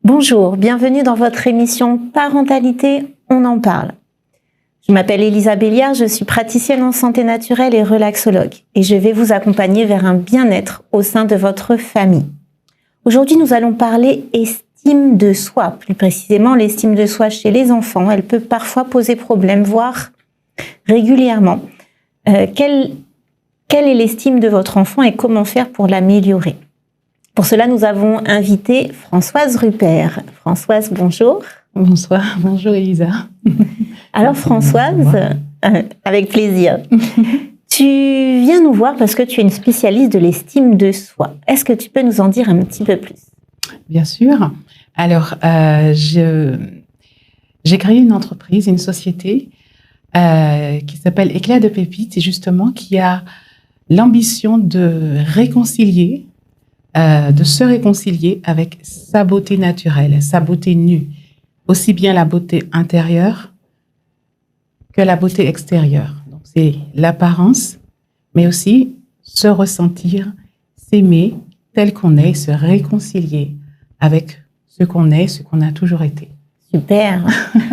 Bonjour, bienvenue dans votre émission Parentalité, on en parle. Je m'appelle Elisa Béliard, je suis praticienne en santé naturelle et relaxologue et je vais vous accompagner vers un bien-être au sein de votre famille. Aujourd'hui, nous allons parler estime de soi, plus précisément l'estime de soi chez les enfants. Elle peut parfois poser problème, voire régulièrement. Quelle est l'estime de votre enfant et comment faire pour l'améliorer ? Pour cela, nous avons invité Françoise Rupert. Françoise, bonjour. Bonsoir, bonjour Elisa. Alors Françoise, avec plaisir. Tu viens nous voir parce que tu es une spécialiste de l'estime de soi. Est-ce que tu peux nous en dire un petit peu plus ? Bien sûr. Alors, j'ai créé une entreprise, une société qui s'appelle Éclat de Pépites et justement qui a l'ambition de réconcilier, de se réconcilier avec sa beauté naturelle, sa beauté nue, aussi bien la beauté intérieure que la beauté extérieure. Donc, c'est l'apparence, mais aussi se ressentir, s'aimer tel qu'on est, se réconcilier avec ce qu'on est, ce qu'on a toujours été. Super.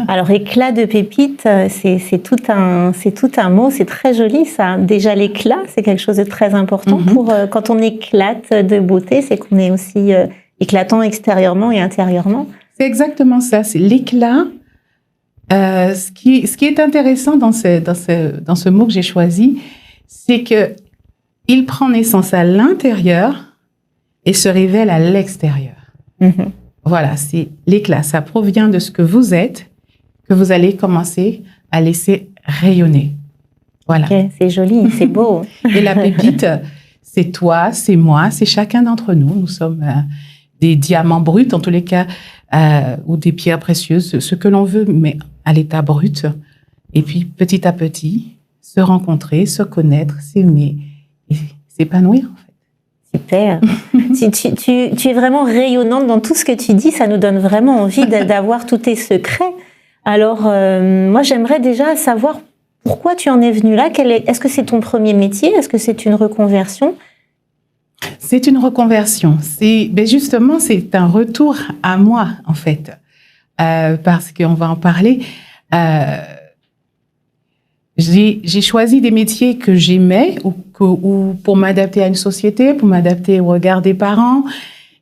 Alors, éclat de pépites, c'est tout un mot, c'est très joli ça. Déjà, l'éclat, c'est quelque chose de très important pour quand on éclate de beauté, c'est qu'on est aussi éclatant extérieurement et intérieurement. C'est exactement ça, c'est l'éclat. Ce qui est intéressant dans ce mot que j'ai choisi, c'est que il prend naissance à l'intérieur et se révèle à l'extérieur. Voilà, c'est l'éclat. Ça provient de ce que vous êtes, que vous allez commencer à laisser rayonner. Voilà. Okay, c'est joli, c'est beau. Et la pépite, c'est toi, c'est moi, c'est chacun d'entre nous. Nous sommes des diamants bruts, en tous les cas, ou des pierres précieuses, ce que l'on veut, mais à l'état brut. Et puis, petit à petit, se rencontrer, se connaître, s'aimer et s'épanouir, en fait. Super. Tu es vraiment rayonnante dans tout ce que tu dis. Ça nous donne vraiment envie d'avoir tous tes secrets. Alors, moi, j'aimerais déjà savoir pourquoi tu en es venue là. Est-ce que c'est ton premier métier ? Est-ce que c'est une reconversion ? C'est une reconversion. Justement, c'est un retour à moi, en fait. Parce qu'on va en parler. J'ai choisi des métiers que j'aimais ou pour m'adapter à une société, pour m'adapter au regard des parents,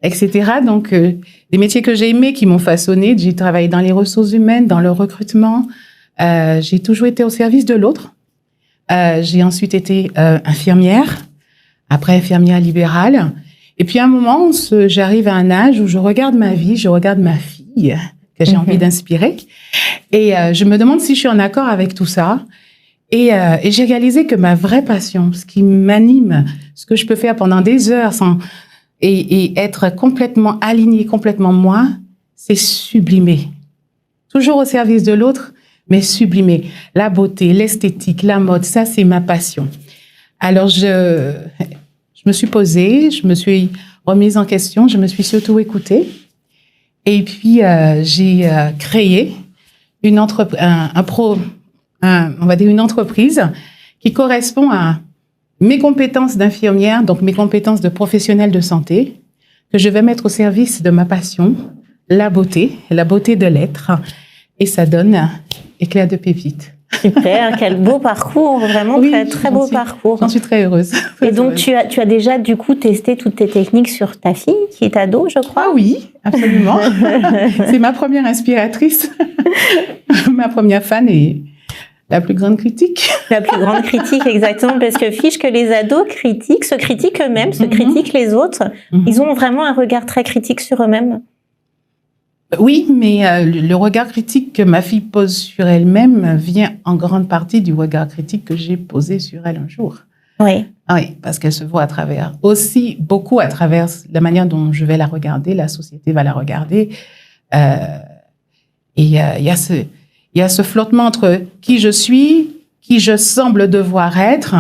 etc. Donc, des métiers que j'ai aimés, qui m'ont façonné. J'ai travaillé dans les ressources humaines, dans le recrutement. J'ai toujours été au service de l'autre. J'ai ensuite été infirmière, après infirmière libérale. Et puis, à un moment, j'arrive à un âge où je regarde ma vie, je regarde ma fille que j'ai envie d'inspirer. Et je me demande si je suis en accord avec tout ça. Et j'ai réalisé que ma vraie passion, ce qui m'anime, ce que je peux faire pendant des heures et être complètement alignée, complètement moi, c'est sublimer. Toujours au service de l'autre, mais sublimer. La beauté, l'esthétique, la mode, ça, c'est ma passion. Alors, je me suis posée, je me suis remise en question, je me suis surtout écoutée. Et puis, j'ai créé une entreprise qui correspond à mes compétences d'infirmière, donc mes compétences de professionnelle de santé, que je vais mettre au service de ma passion, la beauté de l'être. Et ça donne Éclat de Pépites. Super, quel beau parcours, vraiment oui, très beau parcours. J'en suis très heureuse. Et donc, tu as déjà du coup testé toutes tes techniques sur ta fille, qui est ado, je crois. Ah oui, absolument. C'est ma première inspiratrice, ma première fan et la plus grande critique. La plus grande critique, exactement, parce que fiche que les ados se critiquent eux-mêmes, se critiquent les autres. Ils ont vraiment un regard très critique sur eux-mêmes. Oui, mais le regard critique que ma fille pose sur elle-même vient en grande partie du regard critique que j'ai posé sur elle un jour. Oui. Oui, parce qu'elle se voit beaucoup à travers la manière dont je vais la regarder, la société va la regarder. Et il y a ce flottement entre qui je suis, qui je semble devoir être,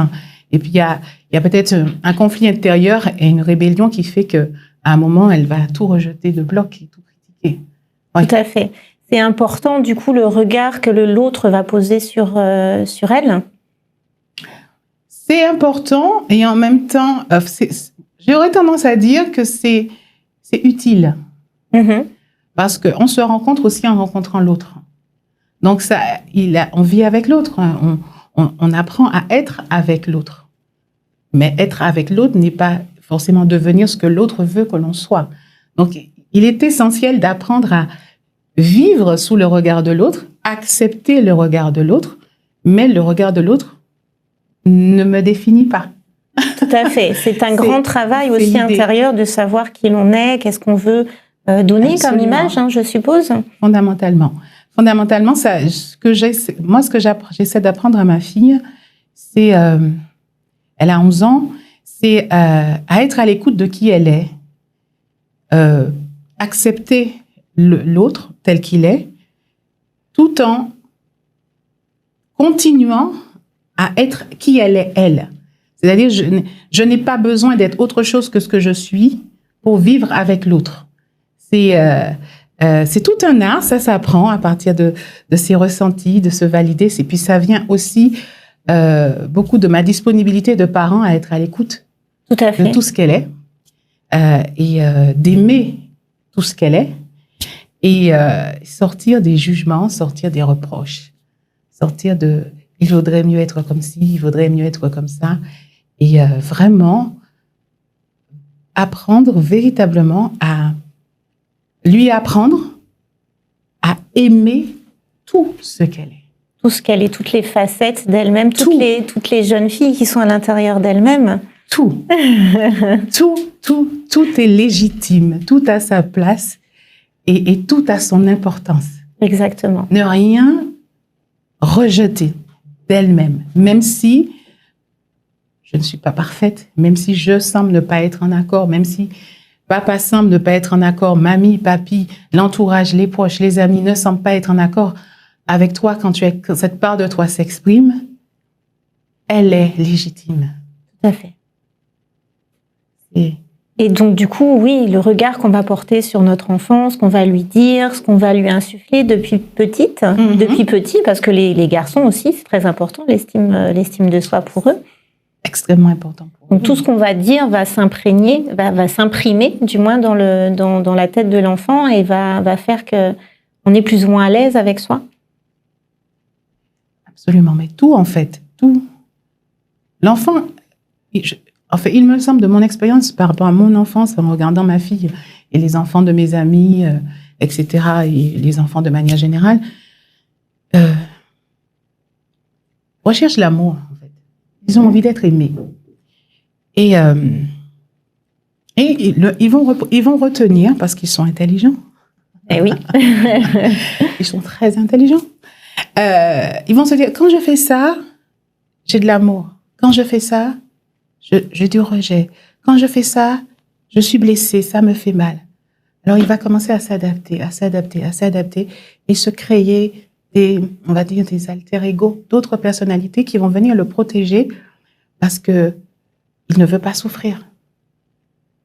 et puis il y a peut-être un conflit intérieur et une rébellion qui fait qu'à un moment, elle va tout rejeter de bloc et tout critiquer. Oui. Tout à fait. C'est important, du coup, le regard que l'autre va poser sur elle. C'est important et en même temps, j'aurais tendance à dire que c'est utile. Parce qu'on se rencontre aussi en rencontrant l'autre. Donc, on vit avec l'autre. On apprend à être avec l'autre. Mais être avec l'autre n'est pas forcément devenir ce que l'autre veut que l'on soit. Donc, il est essentiel d'apprendre à vivre sous le regard de l'autre, accepter le regard de l'autre, mais le regard de l'autre ne me définit pas. Tout à fait. C'est un grand travail aussi intérieur de savoir qui l'on est, qu'est-ce qu'on veut donner Absolument. comme image, je suppose. Fondamentalement, ce que j'essaie d'apprendre à ma fille, c'est, elle a 11 ans, c'est à être à l'écoute de qui elle est, accepter l'autre tel qu'il est, tout en continuant à être qui elle est, elle. C'est-à-dire, je n'ai pas besoin d'être autre chose que ce que je suis pour vivre avec l'autre. C'est tout un art, ça s'apprend à partir de ses ressentis, de se valider. Et puis, ça vient aussi beaucoup de ma disponibilité de parent à être à l'écoute tout à fait. de tout ce qu'elle est et d'aimer tout ce qu'elle est et sortir des jugements, sortir des reproches, sortir de « il vaudrait mieux être comme ci, il vaudrait mieux être comme ça ». Et vraiment apprendre véritablement à lui apprendre à aimer tout ce qu'elle est. Tout ce qu'elle est, toutes les facettes d'elle-même, toutes les jeunes filles qui sont à l'intérieur d'elle-même. Tout. Tout est légitime, tout a sa place et tout a son importance. Exactement. Ne rien rejeter d'elle-même, même si je ne suis pas parfaite, même si je semble ne pas être en accord, même si papa semble ne pas être en accord, mamie, papi, l'entourage, les proches, les amis ne semblent pas être en accord avec toi quand cette part de toi s'exprime, elle est légitime. Tout à fait. Et donc, du coup, oui, le regard qu'on va porter sur notre enfant, ce qu'on va lui dire, ce qu'on va lui insuffler depuis petite, depuis petit, parce que les garçons aussi, c'est très important, l'estime de soi pour eux. Extrêmement important. Donc, tout ce qu'on va dire va s'imprégner, va s'imprimer, du moins, dans la tête de l'enfant et va faire qu'on est plus ou moins à l'aise avec soi. Absolument, mais tout, en fait, tout. L'enfant, il me semble, de mon expérience par rapport à mon enfance, en regardant ma fille et les enfants de mes amis, etc., et les enfants de manière générale, recherchent l'amour, en fait. Ils ont envie d'être aimés. Et ils vont retenir, parce qu'ils sont intelligents. Eh oui. Ils sont très intelligents. Ils vont se dire, quand je fais ça, j'ai de l'amour. Quand je fais ça, j'ai du rejet. Quand je fais ça, je suis blessée, ça me fait mal. Alors, il va commencer à s'adapter et se créer on va dire, des alter-ego, d'autres personnalités qui vont venir le protéger parce que il ne veut pas souffrir.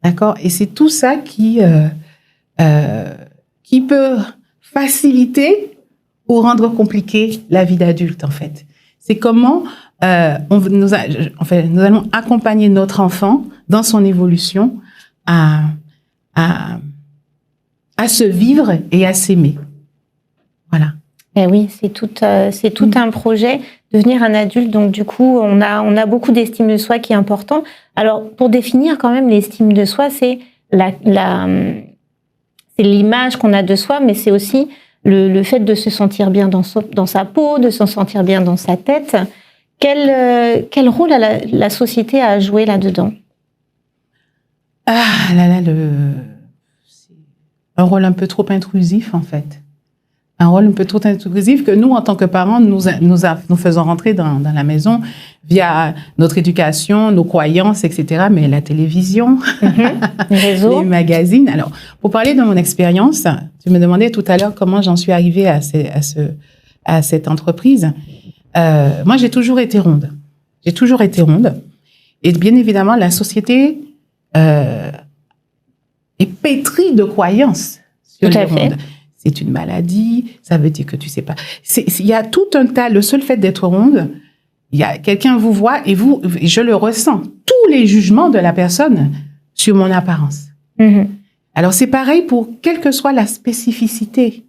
D'accord? Et c'est tout ça qui peut faciliter ou rendre compliqué la vie d'adulte, en fait. C'est comment nous allons accompagner notre enfant dans son évolution à se vivre et à s'aimer. Voilà. Eh oui, c'est tout un projet, devenir un adulte. Donc du coup, on a beaucoup d'estime de soi qui est important. Alors pour définir quand même l'estime de soi, c'est c'est l'image qu'on a de soi, mais c'est aussi le fait de se sentir bien dans sa peau, de se sentir bien dans sa tête. Quel rôle la société a joué là-dedans? C'est un rôle un peu trop intrusif, en fait. Un rôle un peu trop intrusif que nous, en tant que parents, nous faisons rentrer dans la maison via notre éducation, nos croyances, etc. Mais la télévision, les magazines. Alors, pour parler de mon expérience, tu me demandais tout à l'heure comment j'en suis arrivée à cette entreprise. Moi, j'ai toujours été ronde. Et bien évidemment, la société est pétrie de croyances sur les rondes. C'est une maladie, ça veut dire que tu sais pas. Il y a tout un tas, le seul fait d'être ronde, quelqu'un vous voit et je le ressens, tous les jugements de la personne sur mon apparence. Alors, c'est pareil pour quelle que soit la spécificité.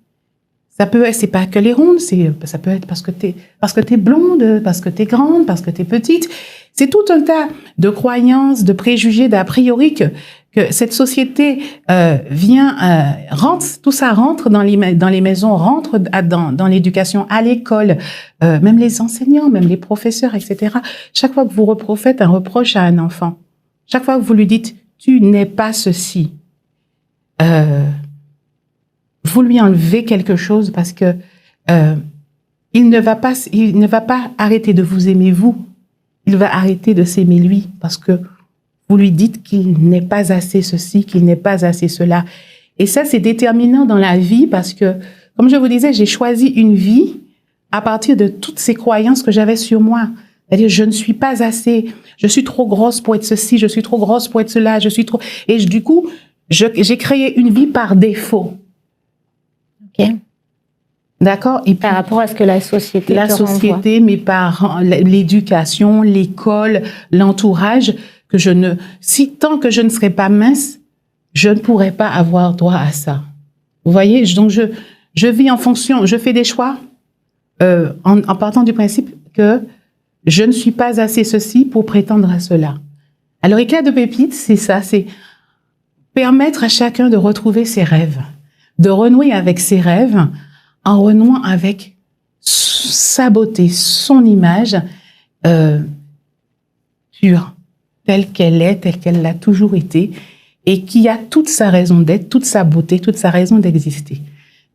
C'est pas que les rondes, ça peut être parce que t'es blonde, parce que t'es grande, parce que t'es petite. C'est tout un tas de croyances, de préjugés, d'a priori que cette société tout ça rentre dans les maisons, rentre dans l'éducation, à l'école, même les enseignants, même les professeurs, etc. Chaque fois que vous faites un reproche à un enfant, chaque fois que vous lui dites « tu n'es pas ceci », vous lui enlevez quelque chose parce que il ne va pas arrêter de vous aimer vous, il va arrêter de s'aimer lui parce que vous lui dites qu'il n'est pas assez ceci, qu'il n'est pas assez cela. Et ça, c'est déterminant dans la vie parce que, comme je vous disais, j'ai choisi une vie à partir de toutes ces croyances que j'avais sur moi. C'est-à-dire, je ne suis pas assez, je suis trop grosse pour être ceci, je suis trop grosse pour être cela, Et du coup, j'ai créé une vie par défaut. Ok. D'accord? Et par rapport à ce que la société te renvoie. Mes parents, l'éducation, l'école, l'entourage, tant que je ne serai pas mince, je ne pourrai pas avoir droit à ça. Vous voyez? Donc, je vis en fonction, je fais des choix, en partant du principe que je ne suis pas assez ceci pour prétendre à cela. Alors, Éclat de Pépite, c'est ça, c'est permettre à chacun de retrouver ses rêves, de renouer avec ses rêves, en renouant avec sa beauté, son image pure, telle qu'elle l'a toujours été, et qui a toute sa raison d'être, toute sa beauté, toute sa raison d'exister.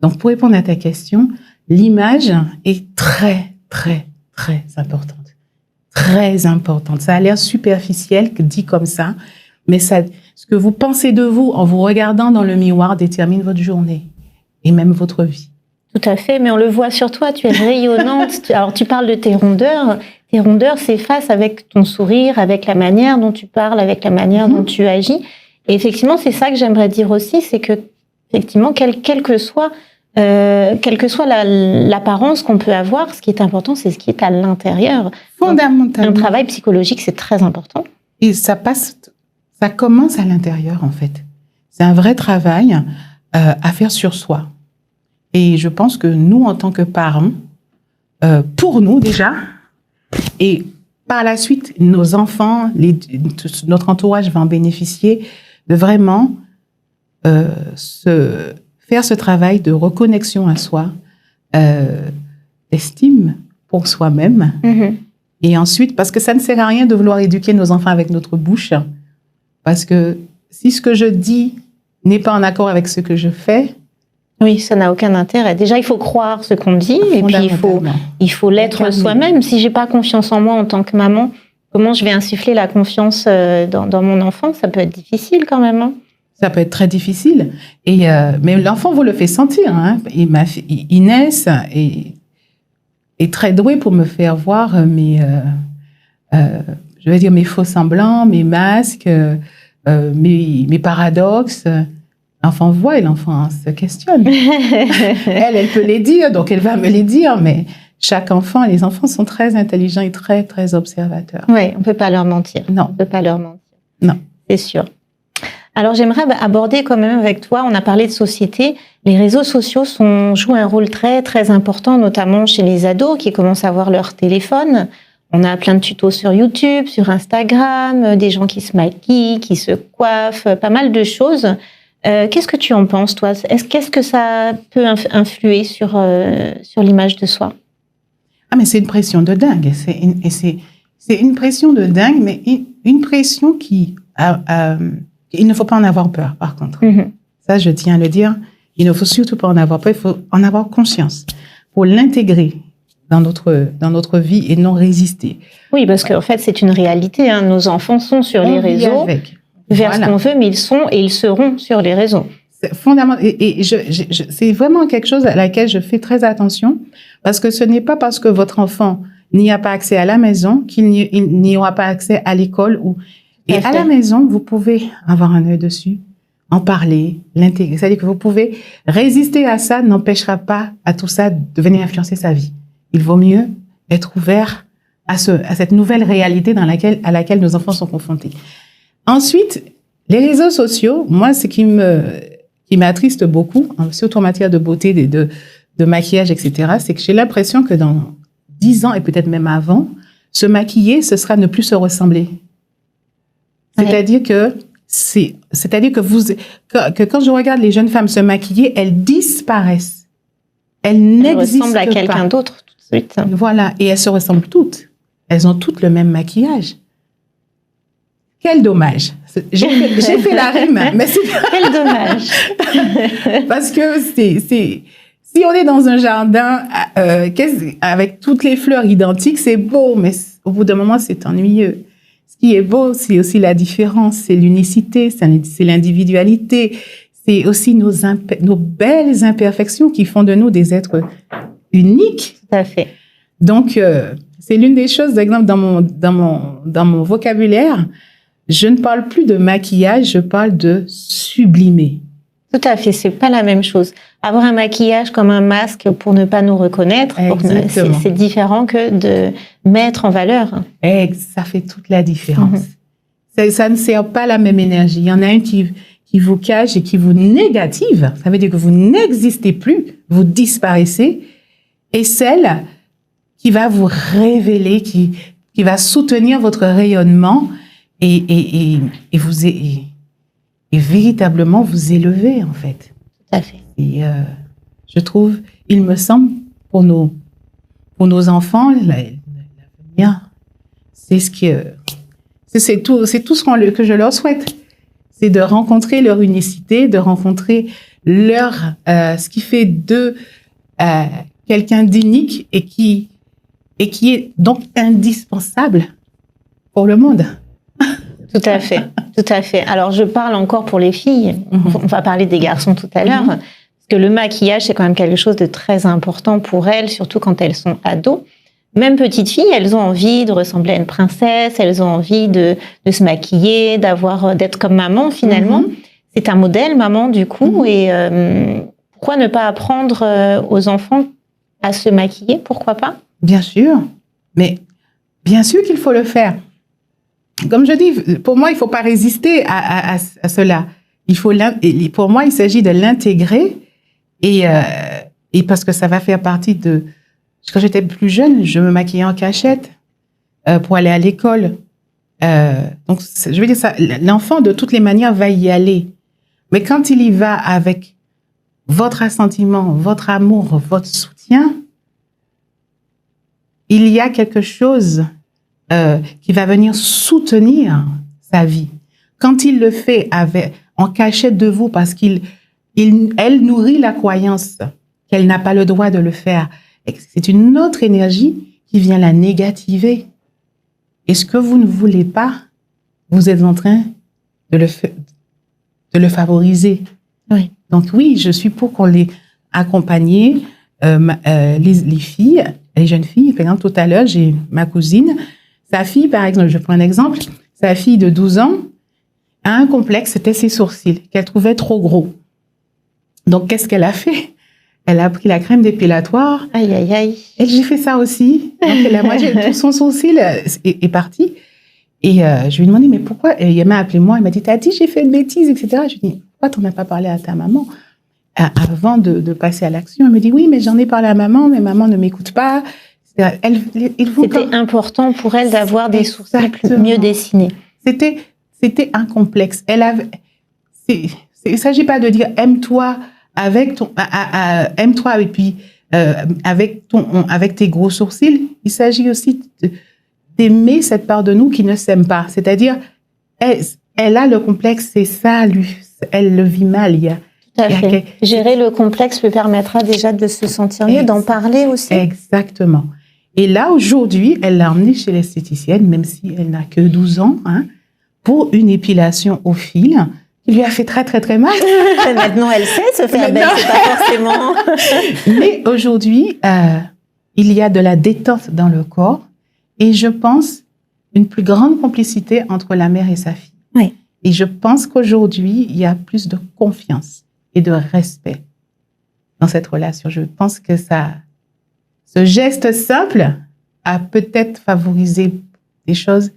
Donc, pour répondre à ta question, l'image est très, très, très importante. Très importante. Ça a l'air superficiel, dit comme ça, mais ce que vous pensez de vous en vous regardant dans le miroir détermine votre journée et même votre vie. Tout à fait, mais on le voit sur toi, tu es rayonnante. Alors, tu parles de tes rondeurs. Tes rondeurs s'effacent avec ton sourire, avec la manière dont tu parles, avec la manière dont tu agis. Et effectivement, c'est ça que j'aimerais dire aussi, c'est que, effectivement, quelle que soit l'apparence qu'on peut avoir, ce qui est important, c'est ce qui est à l'intérieur. Fondamentalement. Un travail psychologique, c'est très important. Et ça commence à l'intérieur, en fait. C'est un vrai travail à faire sur soi. Et je pense que nous, en tant que parents, pour nous déjà, et par la suite, nos enfants, notre entourage va en bénéficier, de vraiment faire ce travail de reconnexion à soi, d'estime pour soi-même. Mm-hmm. Et ensuite, parce que ça ne sert à rien de vouloir éduquer nos enfants avec notre bouche, parce que si ce que je dis n'est pas en accord avec ce que je fais, oui, ça n'a aucun intérêt. Déjà, il faut croire ce qu'on dit, et puis il faut l'être soi-même. Si j'ai pas confiance en moi en tant que maman, comment je vais insuffler la confiance dans mon enfant? Ça peut être difficile quand même. Hein. Ça peut être très difficile. Mais l'enfant vous le fait sentir. Hein. Et ma fille Inès est très douée pour me faire voir mes faux semblants, mes masques, mes paradoxes. L'enfant voit et l'enfant se questionne. Elle peut les dire, donc elle va me les dire, mais les enfants sont très intelligents et très, très observateurs. Oui, on ne peut pas leur mentir. Non. On ne peut pas leur mentir. Non. C'est sûr. Alors, j'aimerais aborder quand même avec toi, on a parlé de société, les réseaux sociaux jouent un rôle très, très important, notamment chez les ados qui commencent à avoir leur téléphone. On a plein de tutos sur YouTube, sur Instagram, des gens qui se maquillent, qui se coiffent, pas mal de choses. Qu'est-ce que tu en penses, toi? Qu'est-ce que ça peut influer sur l'image de soi? Ah, mais c'est une pression de dingue. C'est une pression de dingue, mais une pression qui... il ne faut pas en avoir peur, par contre. Mm-hmm. Ça, je tiens à le dire. Il ne faut surtout pas en avoir peur. Il faut en avoir conscience pour l'intégrer dans notre vie et non résister. Oui, parce qu'en fait, c'est une réalité. Hein. Nos enfants sont sur les réseaux. Vers ce qu'on veut, mais ils sont et ils seront sur les réseaux. C'est fondamental. Et c'est vraiment quelque chose à laquelle je fais très attention, parce que ce n'est pas parce que votre enfant n'y a pas accès à la maison qu'il n'y aura pas accès à l'école. Et à la maison, vous pouvez avoir un œil dessus, en parler, l'intégrer. C'est-à-dire que vous pouvez résister à ça, n'empêchera pas à tout ça de venir influencer sa vie. Il vaut mieux être ouvert à cette nouvelle réalité à laquelle nos enfants sont confrontés. Ensuite, Les réseaux sociaux, moi, ce qui m'attriste beaucoup, surtout en matière de beauté, de maquillage, etc., c'est que j'ai l'impression que dans 10 ans, et peut-être même avant, se maquiller, ce sera ne plus se ressembler. C'est-à-dire que quand je regarde les jeunes femmes se maquiller, elles disparaissent. Elles n'existent pas. Ressemblent à quelqu'un d'autre tout de suite. Voilà, et elles se ressemblent toutes. Elles ont toutes le même maquillage. Quel dommage. J'ai fait la rime, mais c'est... Quel dommage. Parce que si on est dans un jardin avec toutes les fleurs identiques, c'est beau, mais au bout d'un moment, c'est ennuyeux. Ce qui est beau, c'est aussi la différence, c'est l'unicité, c'est l'individualité, c'est aussi nos belles imperfections qui font de nous des êtres uniques. Tout à fait. Donc, c'est l'une des choses, par exemple, dans mon vocabulaire, je ne parle plus de maquillage, je parle de sublimer. Tout à fait, c'est pas la même chose. Avoir un maquillage comme un masque pour ne pas nous reconnaître, c'est différent que de mettre en valeur. Ça fait toute la différence. Ça ne sert pas la même énergie. Il y en a une qui vous cache et qui vous négative. Ça veut dire que vous n'existez plus, vous disparaissez. Et celle qui va vous révéler, qui va soutenir votre rayonnement et véritablement vous élever, en fait. Tout à fait. Et je trouve, il me semble, pour nos enfants, l'avenir, c'est tout ce que je leur souhaite. C'est de rencontrer leur unicité, de rencontrer ce qui fait d'eux quelqu'un d'unique et qui est donc indispensable pour le monde. Tout à fait, tout à fait. Alors, je parle encore pour les filles. On va parler des garçons tout à l'heure. Parce que le maquillage, c'est quand même quelque chose de très important pour elles, surtout quand elles sont ados. Même petites filles, elles ont envie de ressembler à une princesse, elles ont envie de se maquiller, d'être comme maman, finalement. C'est un modèle, maman, du coup. Et pourquoi ne pas apprendre aux enfants à se maquiller? Pourquoi pas? Bien sûr. Mais bien sûr qu'il faut le faire. Comme je dis, pour moi, il ne faut pas résister à cela. Pour moi, il s'agit de l'intégrer et parce que ça va faire partie de... Quand j'étais plus jeune, je me maquillais en cachette pour aller à l'école. Donc, je veux dire ça, l'enfant, de toutes les manières, va y aller. Mais quand il y va avec votre assentiment, votre amour, votre soutien, il y a quelque chose qui va venir soutenir sa vie. Quand il le fait en cachette de vous parce elle nourrit la croyance qu'elle n'a pas le droit de le faire, c'est une autre énergie qui vient la négativer. Et ce que vous ne voulez pas, vous êtes en train de le favoriser. Oui. Donc oui, je suis pour qu'on les accompagne, les filles, les jeunes filles. Par exemple, tout à l'heure, j'ai ma cousine, sa fille, par exemple, je prends un exemple, sa fille de 12 ans a un complexe, c'était ses sourcils, qu'elle trouvait trop gros. Donc, qu'est-ce qu'elle a fait? Elle a pris la crème dépilatoire. Aïe, aïe, aïe. Et j'ai fait ça aussi. Donc, la moitié de tout son sourcil est parti. Et je lui ai demandé, mais pourquoi? Et elle m'a appelé moi, elle m'a dit, t'as dit, j'ai fait une bêtise, etc. Je lui ai dit, pourquoi t'en as pas parlé à ta maman? Avant de passer à l'action, elle me dit, oui, mais j'en ai parlé à maman, mais maman ne m'écoute pas. C'était important pour elle d'avoir des sourcils mieux dessinés. C'était un complexe. Il ne s'agit pas de dire aime-toi aime-toi et puis avec tes gros sourcils. Il s'agit aussi d'aimer cette part de nous qui ne s'aime pas. C'est-à-dire, elle a le complexe, c'est ça, lui. Elle le vit mal. Tout à fait. Gérer le complexe lui permettra déjà de se sentir mieux, d'en parler aussi. Exactement. Et là, aujourd'hui, elle l'a emmenée chez l'esthéticienne, même si elle n'a que 12 ans, pour une épilation au fil, qui lui a fait très, très, très mal. Maintenant, elle sait se faire belle, c'est pas forcément... Mais aujourd'hui, il y a de la détente dans le corps et je pense une plus grande complicité entre la mère et sa fille. Oui. Et je pense qu'aujourd'hui, il y a plus de confiance et de respect dans cette relation. Je pense que ce geste simple a peut-être favorisé des choses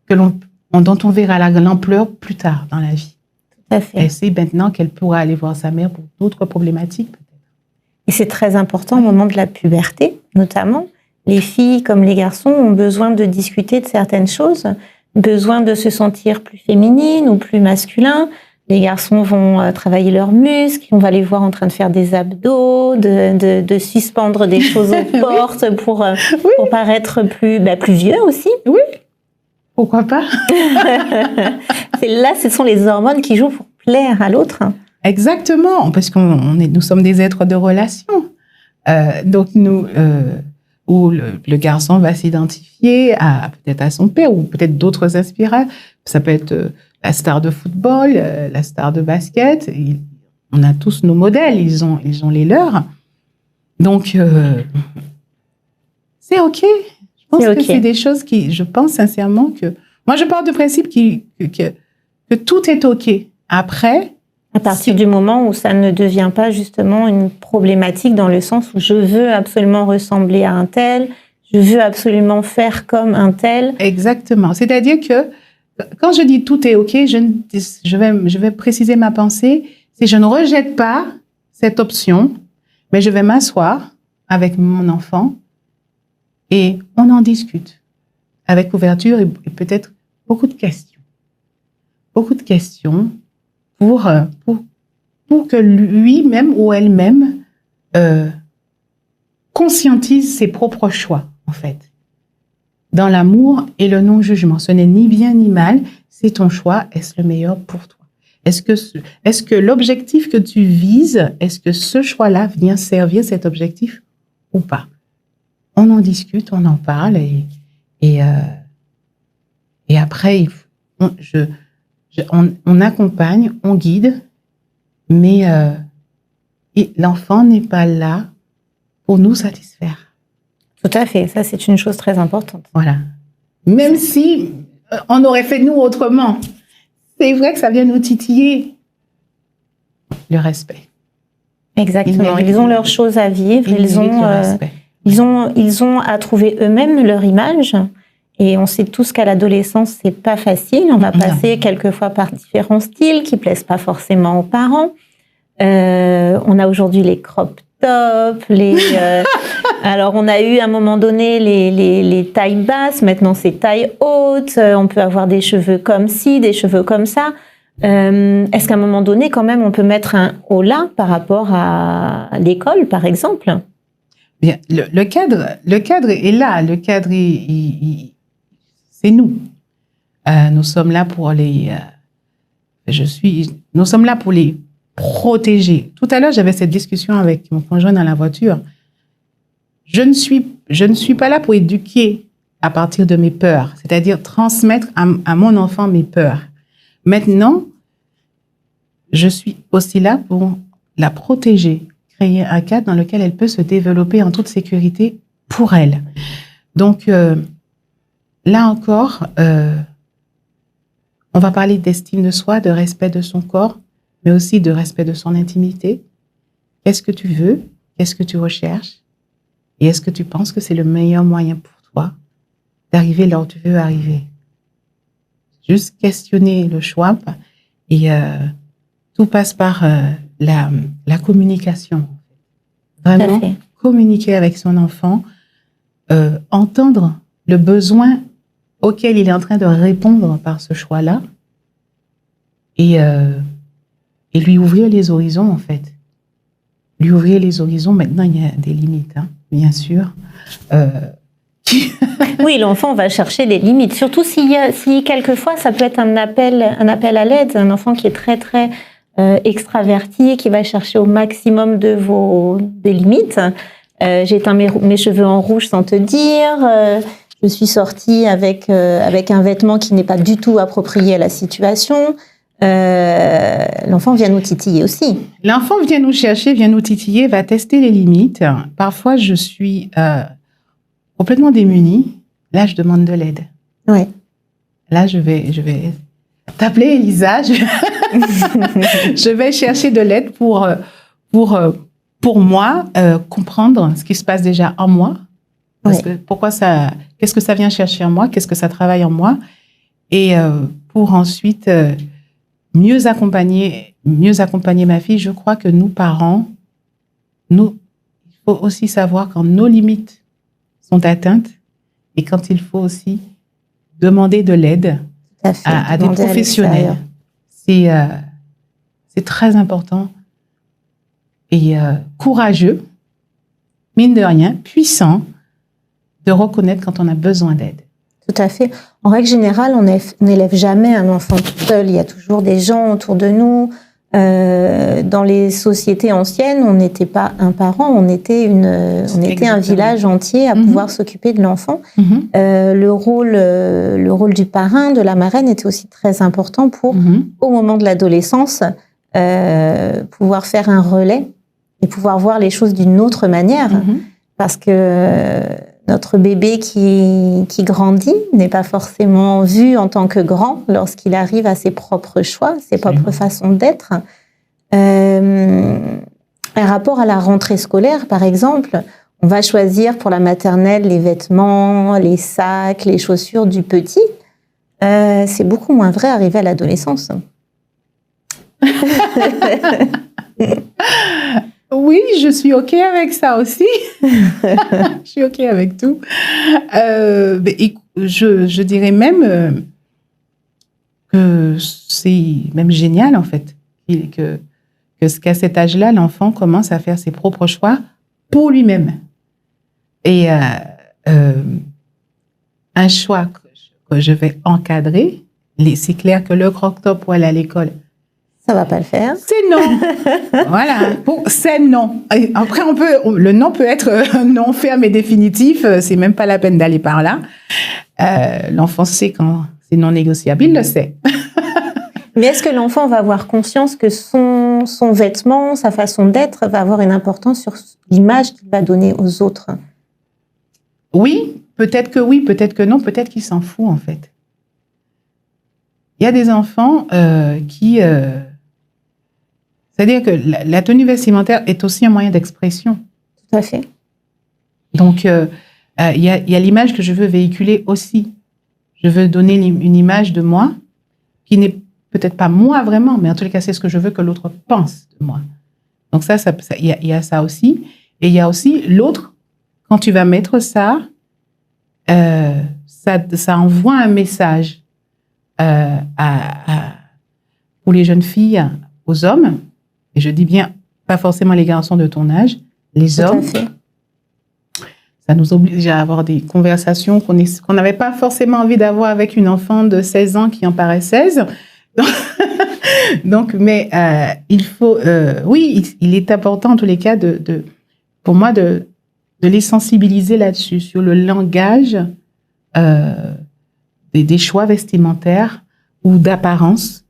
que l'on dont on verra l'ampleur plus tard dans la vie. Tout à fait. Elle sait maintenant qu'elle pourra aller voir sa mère pour d'autres problématiques, peut-être. Et c'est très important au moment de la puberté, notamment. Les filles comme les garçons ont besoin de discuter de certaines choses, besoin de se sentir plus féminine ou plus masculin. Les garçons vont travailler leurs muscles, on va les voir en train de faire des abdos, de suspendre des choses aux portes pour paraître plus vieux aussi. Oui, pourquoi pas. Là, ce sont les hormones qui jouent pour plaire à l'autre. Exactement, parce nous sommes des êtres de relation. Donc où le garçon va s'identifier peut-être à son père ou peut-être d'autres inspirations. Ça peut être la star de football, la star de basket. On a tous nos modèles, ils ont les leurs. Donc, c'est OK. Je pense que c'est des choses je pense sincèrement que... Moi, je pars du principe que tout est OK. Après... À partir du moment où ça ne devient pas justement une problématique dans le sens où je veux absolument ressembler à un tel, je veux absolument faire comme un tel. Exactement. C'est-à-dire que quand je dis tout est OK, je vais préciser ma pensée. C'est je ne rejette pas cette option, mais je vais m'asseoir avec mon enfant et on en discute avec ouverture et peut-être beaucoup de questions. Beaucoup de questions pour que lui-même ou elle-même conscientise ses propres choix, en fait. Dans l'amour et le non-jugement. Ce n'est ni bien ni mal, c'est ton choix. Est-ce le meilleur pour toi? Est-ce que l'objectif que tu vises, est-ce que ce choix-là vient servir cet objectif ou pas? On en discute, on en parle et après, on accompagne, on guide, mais l'enfant n'est pas là pour nous satisfaire. Tout à fait, ça c'est une chose très importante. Voilà. Même si on aurait fait nous autrement, c'est vrai que ça vient nous titiller. Le respect. Exactement, ils ont leurs choses à vivre, ils ont à trouver eux-mêmes leur image. Et on sait tous qu'à l'adolescence, c'est pas facile. On va passer quelquefois par différents styles qui plaisent pas forcément aux parents. On a aujourd'hui les crop tops, alors on a eu à un moment donné les tailles basses. Maintenant c'est taille haute. On peut avoir des cheveux comme ci, des cheveux comme ça. Est-ce qu'à un moment donné, quand même, on peut mettre un holà par rapport à l'école, par exemple? Bien, le cadre est là. Le cadre c'est nous. Nous sommes là pour nous sommes là pour les protéger. Tout à l'heure, j'avais cette discussion avec mon conjoint dans la voiture. Je ne suis pas là pour éduquer à partir de mes peurs, c'est-à-dire transmettre à mon enfant mes peurs. Maintenant, je suis aussi là pour la protéger, créer un cadre dans lequel elle peut se développer en toute sécurité pour elle. Donc, là encore, on va parler d'estime de soi, de respect de son corps, mais aussi de respect de son intimité. Qu'est-ce que tu veux? Qu'est-ce que tu recherches? Et est-ce que tu penses que c'est le meilleur moyen pour toi d'arriver là où tu veux arriver? Juste questionner le choix et tout passe par la communication. Vraiment communiquer avec son enfant, entendre le besoin auquel il est en train de répondre par ce choix-là et lui ouvrir les horizons, en fait. Lui ouvrir les horizons. Maintenant, il y a des limites, hein, bien sûr. Oui, l'enfant va chercher les limites. Surtout si quelquefois, ça peut être un appel à l'aide. Un enfant qui est très, très extraverti, qui va chercher au maximum des limites. J'ai teint mes cheveux en rouge sans te dire. Je suis sortie avec un vêtement qui n'est pas du tout approprié à la situation. L'enfant vient nous titiller aussi. L'enfant vient nous chercher, vient nous titiller, va tester les limites. Parfois, je suis complètement démunie. Là, je demande de l'aide. Ouais. Là, je vais t'appeler Elisa. Je vais chercher de l'aide pour moi comprendre ce qui se passe déjà en moi. Parce que qu'est-ce que ça vient chercher en moi? Qu'est-ce que ça travaille en moi? Et pour ensuite mieux accompagner ma fille, je crois que nous, parents, il faut aussi savoir quand nos limites sont atteintes et quand il faut aussi demander de l'aide à des professionnels. C'est très important et courageux, mine de rien, puissant, de reconnaître quand on a besoin d'aide. Tout à fait. En règle générale, on n'élève jamais un enfant tout seul. Il y a toujours des gens autour de nous. Dans les sociétés anciennes, on n'était pas un parent, on était un village entier à pouvoir s'occuper de l'enfant. Le rôle du parrain, de la marraine était aussi très important pour, au moment de l'adolescence, pouvoir faire un relais et pouvoir voir les choses d'une autre manière. Parce que notre bébé qui grandit n'est pas forcément vu en tant que grand lorsqu'il arrive à ses propres choix, ses propres façons d'être. Un rapport à la rentrée scolaire, par exemple, on va choisir pour la maternelle les vêtements, les sacs, les chaussures du petit. C'est beaucoup moins vrai arrivé à l'adolescence. Oui, je suis OK avec ça aussi. Je suis OK avec tout. Je dirais même que c'est même génial, en fait, qu'à cet âge-là, l'enfant commence à faire ses propres choix pour lui-même. Et un choix que je vais encadrer, c'est clair que le croque-top pour aller à l'école, ça va pas le faire. C'est non. Voilà. C'est non. Et après, le non peut être un non ferme et définitif. C'est même pas la peine d'aller par là. L'enfant sait quand c'est non négociable. Il le sait. Mais est-ce que l'enfant va avoir conscience que son vêtement, sa façon d'être va avoir une importance sur l'image qu'il va donner aux autres? Oui, peut-être que non, peut-être qu'il s'en fout, en fait. Il y a des enfants qui... c'est-à-dire que la tenue vestimentaire est aussi un moyen d'expression. Tout à fait. Donc, il y a l'image que je veux véhiculer aussi. Je veux donner une image de moi qui n'est peut-être pas moi vraiment, mais en tous les cas, c'est ce que je veux que l'autre pense de moi. Donc il y a ça aussi. Et il y a aussi l'autre, quand tu vas mettre ça envoie un message pour les jeunes filles, aux hommes, et je dis bien, pas forcément les garçons de ton âge, les hommes. Ça nous oblige à avoir des conversations qu'on n'avait pas forcément envie d'avoir avec une enfant de 16 ans qui en paraît 16. Donc, mais il faut, oui, il est important en tous les cas pour moi de les sensibiliser là-dessus, sur le langage des choix vestimentaires ou d'apparence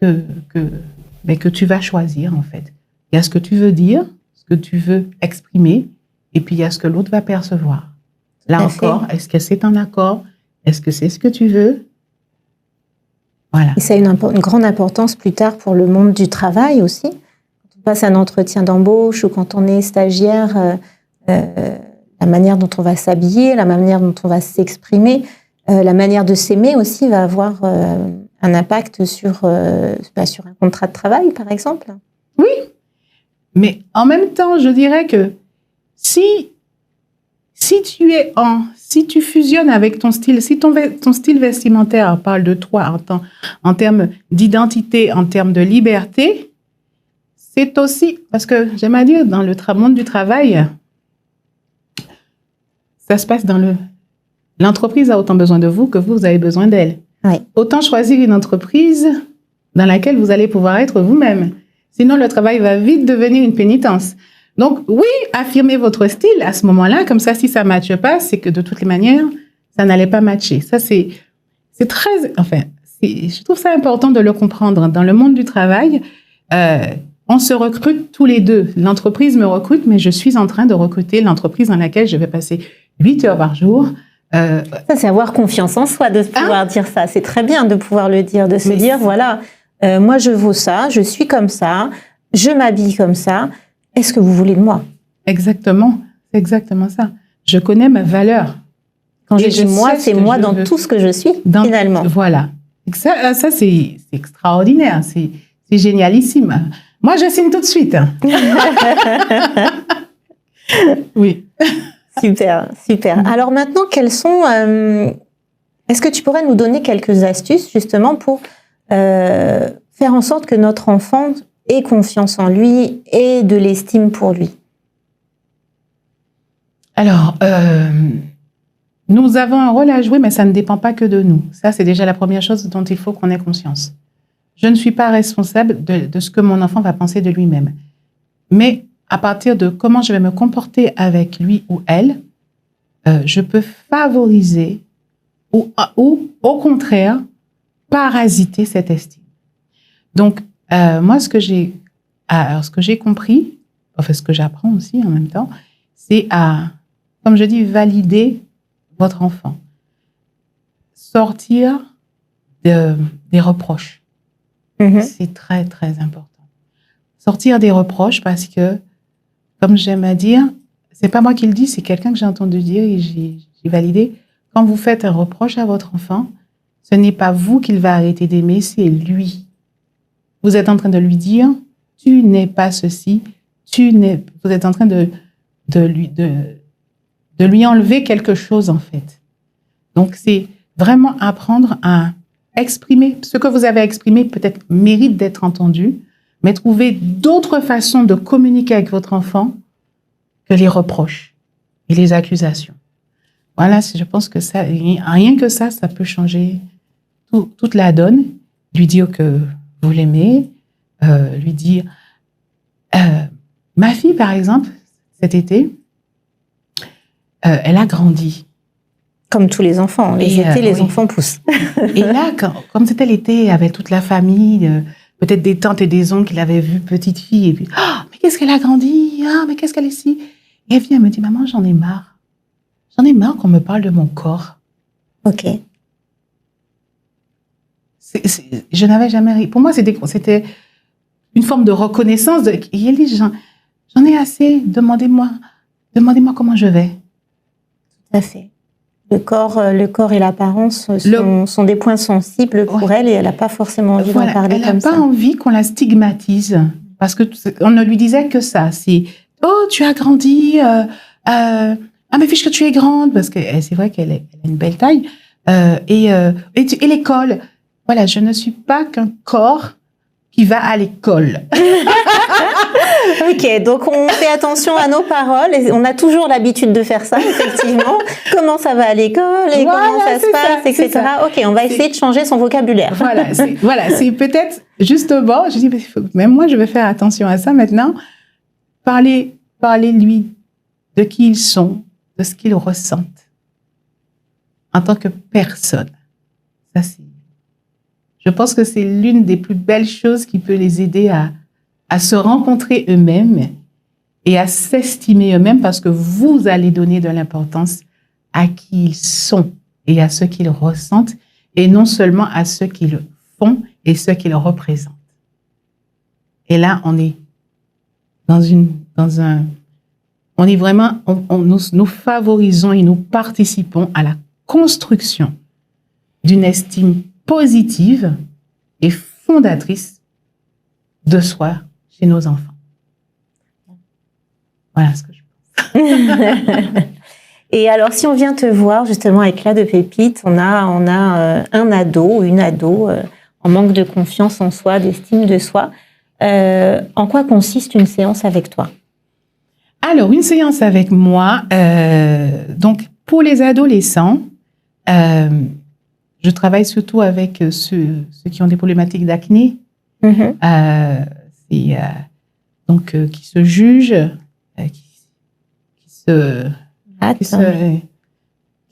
que tu vas choisir, en fait. Il y a ce que tu veux dire, ce que tu veux exprimer, et puis il y a ce que l'autre va percevoir. Là encore, est-ce que c'est un accord? Est-ce que c'est ce que tu veux? Voilà. Et ça a une grande importance plus tard pour le monde du travail aussi. Quand on passe un entretien d'embauche ou quand on est stagiaire, la manière dont on va s'habiller, la manière dont on va s'exprimer, la manière de s'aimer aussi va avoir un impact sur un contrat de travail, par exemple. Oui, mais en même temps, je dirais que si tu fusionnes avec ton style, si ton style vestimentaire parle de toi en termes d'identité, en termes de liberté, c'est aussi, parce que j'aime à dire, dans le monde du travail, ça se passe l'entreprise a autant besoin de vous que vous avez besoin d'elle. Oui. Autant choisir une entreprise dans laquelle vous allez pouvoir être vous-même. Sinon, le travail va vite devenir une pénitence. Donc, oui, affirmez votre style à ce moment-là. Comme ça, si ça ne matche pas, c'est que de toutes les manières, ça n'allait pas matcher. Ça, c'est très... Enfin, je trouve ça important de le comprendre. Dans le monde du travail, on se recrute tous les deux. L'entreprise me recrute, mais je suis en train de recruter l'entreprise dans laquelle je vais passer 8 heures par jour. Ça, c'est avoir confiance en soi de pouvoir dire ça. C'est très bien de pouvoir le dire, de se dire, voilà, moi, je vaux ça, je suis comme ça, je m'habille comme ça. Est-ce que vous voulez de moi? Exactement, c'est exactement ça. Je connais ma valeur. Quand je dis moi, c'est moi dans tout ce que je suis, finalement. Voilà. Ça c'est extraordinaire, c'est génialissime. Moi, je signe tout de suite. Oui. Super, super. Alors maintenant, quelles sont... est-ce que tu pourrais nous donner quelques astuces justement pour faire en sorte que notre enfant ait confiance en lui et de l'estime pour lui? Alors, nous avons un rôle à jouer, mais ça ne dépend pas que de nous. Ça, c'est déjà la première chose dont il faut qu'on ait conscience. Je ne suis pas responsable de ce que mon enfant va penser de lui-même. Mais à partir de comment je vais me comporter avec lui ou elle, je peux favoriser ou au contraire, parasiter cette estime. Donc, moi, ce que j'ai compris, enfin, ce que j'apprends aussi en même temps, c'est à, comme je dis, valider votre enfant. Sortir des reproches. C'est très, très important. Sortir des reproches parce que, comme j'aime à dire, c'est pas moi qui le dis, c'est quelqu'un que j'ai entendu dire et j'ai validé. Quand vous faites un reproche à votre enfant, ce n'est pas vous qu'il va arrêter d'aimer, c'est lui. Vous êtes en train de lui dire, tu n'es pas ceci, vous êtes en train de lui enlever quelque chose, en fait. Donc, c'est vraiment apprendre à exprimer. Ce que vous avez exprimé peut-être mérite d'être entendu, mais trouver d'autres façons de communiquer avec votre enfant que les reproches et les accusations. Voilà, je pense que ça, rien que ça peut changer toute la donne. Lui dire que vous l'aimez, lui dire... ma fille, par exemple, cet été, elle a grandi. Comme tous les enfants, les étés, les enfants poussent. Et là, comme c'était l'été, avec toute la famille, peut-être des tantes et des oncles qui l'avaient vue petite fille, et puis, oh, mais qu'est-ce qu'elle a grandi, ah, mais qu'est-ce qu'elle est si... Et elle vient, elle me dit, maman, j'en ai marre. J'en ai marre qu'on me parle de mon corps. Ok. Je n'avais jamais ri. Pour moi, c'était une forme de reconnaissance. Et elle dit, j'en ai assez, demandez-moi comment je vais. Tout à fait. Le corps et l'apparence sont des points sensibles pour elle et elle n'a pas forcément envie d'en parler comme ça. Elle n'a pas envie qu'on la stigmatise parce qu'on ne lui disait que ça. C'est « Oh, tu as grandi, ah, mais fiche que tu es grande » parce que c'est vrai qu'elle a une belle taille. Et l'école. Voilà, je ne suis pas qu'un corps qui va à l'école. Ok, donc on fait attention à nos paroles et on a toujours l'habitude de faire ça, effectivement. Comment ça va à l'école et comment ça se passe, etc. Ok, on va essayer de changer son vocabulaire. Voilà, c'est peut-être justement, je dis, même moi je vais faire attention à ça maintenant. Parlez-lui de qui ils sont, de ce qu'ils ressentent en tant que personne. Ça, je pense que c'est l'une des plus belles choses qui peut les aider à se rencontrer eux-mêmes et à s'estimer eux-mêmes parce que vous allez donner de l'importance à qui ils sont et à ce qu'ils ressentent et non seulement à ce qu'ils font et ce qu'ils représentent. Et là, on est on est vraiment, nous favorisons et nous participons à la construction d'une estime positive et fondatrice de soi chez nos enfants. Voilà ce que je pense. Et alors, si on vient te voir justement avec Éclat de Pépite, on a un ado ou une ado en manque de confiance en soi, d'estime de soi. En quoi consiste une séance avec toi? Alors, une séance avec moi, donc pour les adolescents, je travaille surtout avec ceux qui ont des problématiques d'acné, donc qui se jugent, qui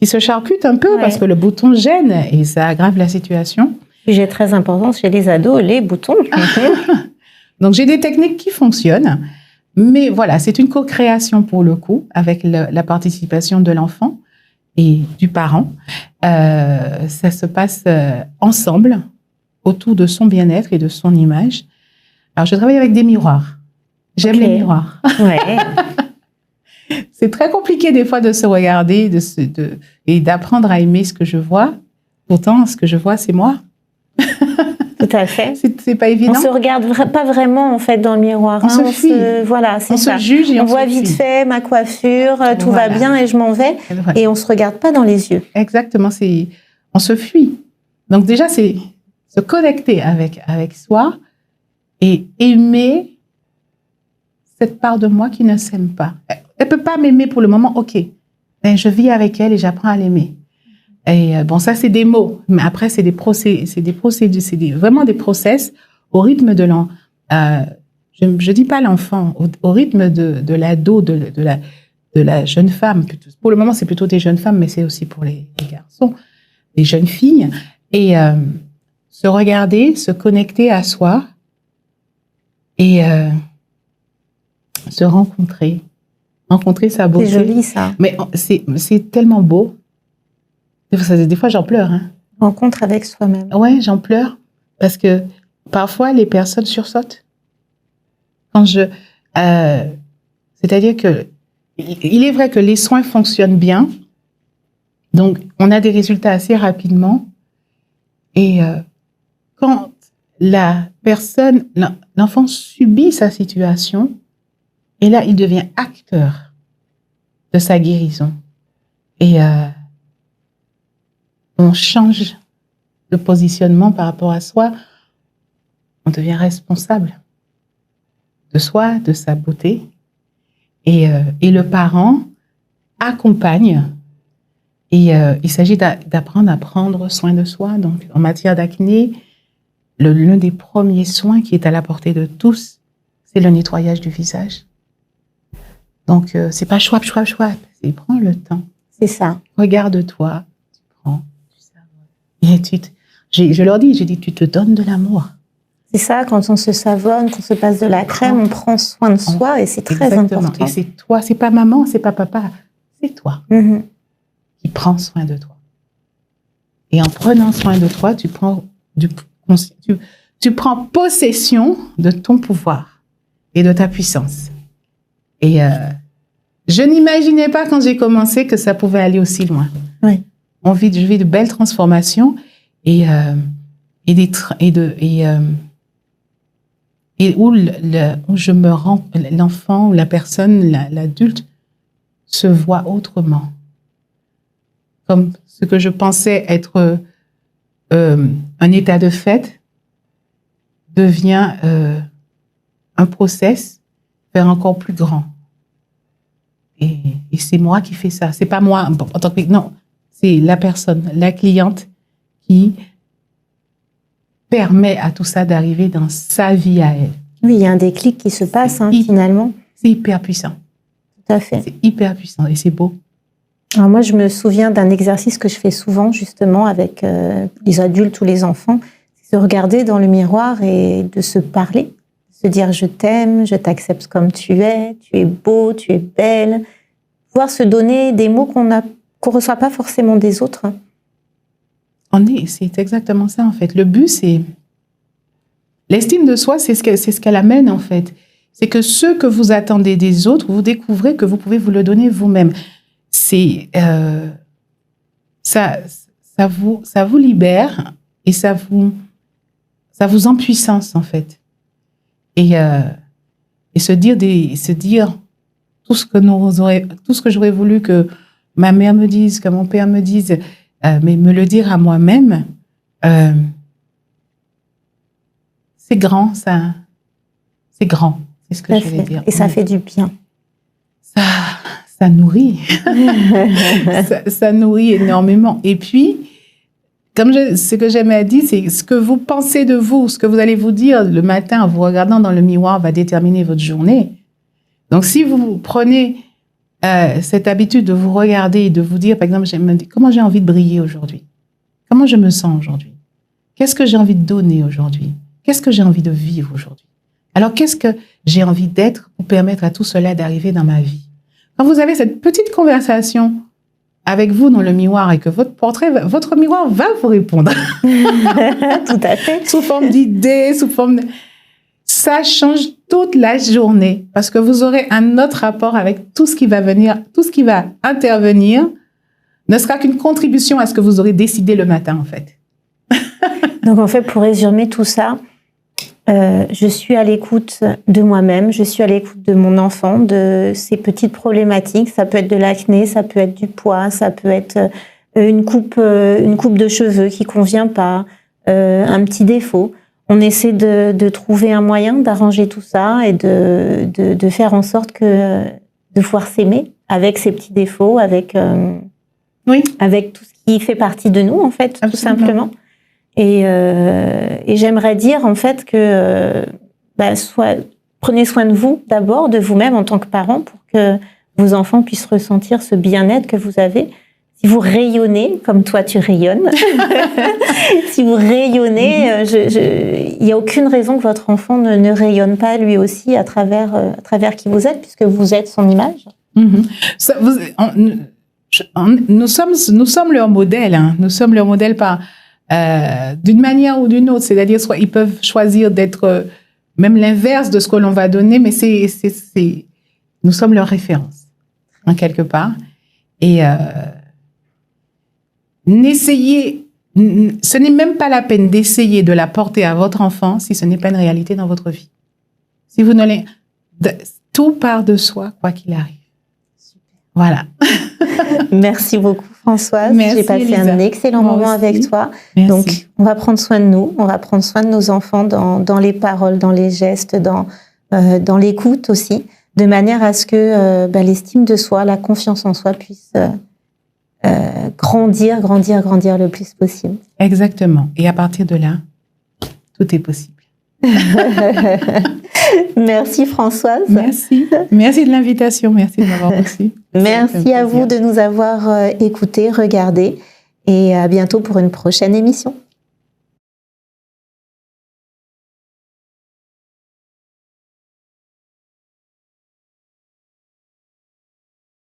se charcutent un peu parce que le bouton gêne et ça aggrave la situation. Sujet très important chez les ados, les boutons. Donc, j'ai des techniques qui fonctionnent, mais voilà, c'est une co-création pour le coup, avec la participation de l'enfant et du parent. Ça se passe ensemble, autour de son bien-être et de son image. Alors, je travaille avec des miroirs. J'aime les miroirs. Ouais. C'est très compliqué des fois de se regarder et d'apprendre à aimer ce que je vois. Pourtant, ce que je vois, c'est moi. Tout à fait. C'est pas évident. On se regarde pas vraiment en fait dans le miroir. On se fuit. Voilà, c'est ça. On se juge et on voit vite fait ma coiffure, tout va bien et je m'en vais. Voilà. Et on se regarde pas dans les yeux. Exactement. On se fuit. Donc déjà, c'est se connecter avec soi et aimer cette part de moi qui ne s'aime pas. Elle peut pas m'aimer pour le moment. Ok, mais je vis avec elle et j'apprends à l'aimer. Et bon, ça, c'est des mots. Mais après, c'est des procédures, vraiment des process au rythme de je dis pas l'enfant, au rythme de l'ado, de la jeune femme. Pour le moment, c'est plutôt des jeunes femmes, mais c'est aussi pour les garçons, les jeunes filles. Et se regarder, se connecter à soi et se rencontrer sa beauté. C'est joli, ça. Mais c'est tellement beau. Des fois, j'en pleure. Hein. Rencontre avec soi-même. Ouais, j'en pleure parce que parfois, les personnes sursautent. C'est-à-dire que il est vrai que les soins fonctionnent bien, donc on a des résultats assez rapidement. Et quand l'enfant subit sa situation, et là, il devient acteur de sa guérison. Et on change de positionnement par rapport à soi, on devient responsable de soi, de sa beauté. Et le parent accompagne. Et il s'agit d'apprendre à prendre soin de soi. Donc, en matière d'acné, l'un des premiers soins qui est à la portée de tous, c'est le nettoyage du visage. Donc, c'est pas chouap, c'est prends le temps. C'est ça. Regarde-toi, tu prends, tu savonnes. Et je leur dis, tu te donnes de l'amour. C'est ça, quand on se savonne, qu'on se passe de la crème, on prend soin de soi et c'est très important. Et c'est toi, c'est pas maman, c'est pas papa, c'est toi qui prends soin de toi. Et en prenant soin de toi, tu prends possession de ton pouvoir et de ta puissance. Et je n'imaginais pas quand j'ai commencé que ça pouvait aller aussi loin. Oui. Je vis de belles transformations et où je me rends, l'enfant ou la personne, l'adulte, se voit autrement. Comme ce que je pensais être un état de fait devient un process vers encore plus grand. Et c'est moi qui fais ça. C'est pas moi en tant que... Non, c'est la personne, la cliente qui permet à tout ça d'arriver dans sa vie à elle. Oui, il y a un déclic qui se passe finalement. C'est hyper puissant. Tout à fait. C'est hyper puissant et c'est beau. Alors moi, je me souviens d'un exercice que je fais souvent justement avec les adultes ou les enfants, c'est de regarder dans le miroir et de se parler, se dire je t'aime, je t'accepte comme tu es beau, tu es belle, pouvoir se donner des mots qu'on reçoit pas forcément des autres. C'est exactement ça en fait. Le but, c'est l'estime de soi, c'est ce qu'elle amène en fait. C'est que ce que vous attendez des autres, vous découvrez que vous pouvez vous le donner vous-même. C'est ça vous libère et ça vous en puissance en fait. Et se dire tout ce que j'aurais voulu que ma mère me dise, que mon père me dise, mais me le dire à moi-même, c'est grand, ça. C'est grand, c'est ce que je voulais dire. Et ça fait du bien. Ça nourrit. ça nourrit énormément. Et puis, ce que j'aimais dire, c'est ce que vous pensez de vous, ce que vous allez vous dire le matin en vous regardant dans le miroir va déterminer votre journée. Donc, si vous prenez cette habitude de vous regarder et de vous dire, par exemple, comment j'ai envie de briller aujourd'hui? Comment je me sens aujourd'hui? Qu'est-ce que j'ai envie de donner aujourd'hui? Qu'est-ce que j'ai envie de vivre aujourd'hui? Alors, qu'est-ce que j'ai envie d'être pour permettre à tout cela d'arriver dans ma vie? Quand vous avez cette petite conversation avec vous dans le miroir et que votre miroir va vous répondre. Tout à fait. Sous forme d'idées, ça change toute la journée parce que vous aurez un autre rapport avec tout ce qui va venir, tout ce qui va intervenir ne sera qu'une contribution à ce que vous aurez décidé le matin, en fait. Donc en fait, pour résumer tout ça, je suis à l'écoute de moi-même, je suis à l'écoute de mon enfant, de ses petites problématiques. Ça peut être de l'acné, ça peut être du poids, ça peut être une coupe de cheveux qui convient pas, un petit défaut. On essaie de trouver un moyen d'arranger tout ça et de faire en sorte de pouvoir s'aimer avec ses petits défauts, avec tout ce qui fait partie de nous, en fait, Absolument. Tout simplement. Et j'aimerais dire, en fait, que prenez soin de vous d'abord, de vous-même en tant que parent, pour que vos enfants puissent ressentir ce bien-être que vous avez. Si vous rayonnez, comme toi tu rayonnes, si vous rayonnez, il n'y a aucune raison que votre enfant ne rayonne pas lui aussi à travers qui vous êtes, puisque vous êtes son image. Nous sommes leur modèle. Hein. Nous sommes leur modèle d'une manière ou d'une autre. C'est-à-dire, soit ils peuvent choisir d'être même l'inverse de ce que l'on va donner, mais nous sommes leur référence, en quelque part. Et ce n'est même pas la peine d'essayer de la porter à votre enfant si ce n'est pas une réalité dans votre vie. Si vous ne tout part de soi, quoi qu'il arrive. Voilà. Merci beaucoup, Françoise. J'ai passé Elisa. Un excellent moment avec toi. Merci. Donc, on va prendre soin de nous, on va prendre soin de nos enfants dans les paroles, dans les gestes, dans l'écoute aussi, de manière à ce que l'estime de soi, la confiance en soi puisse grandir le plus possible. Exactement. Et à partir de là, tout est possible. Merci Françoise. Merci de l'invitation, merci de m'avoir reçu. Merci à vous de nous avoir écoutés, regardés et à bientôt pour une prochaine émission.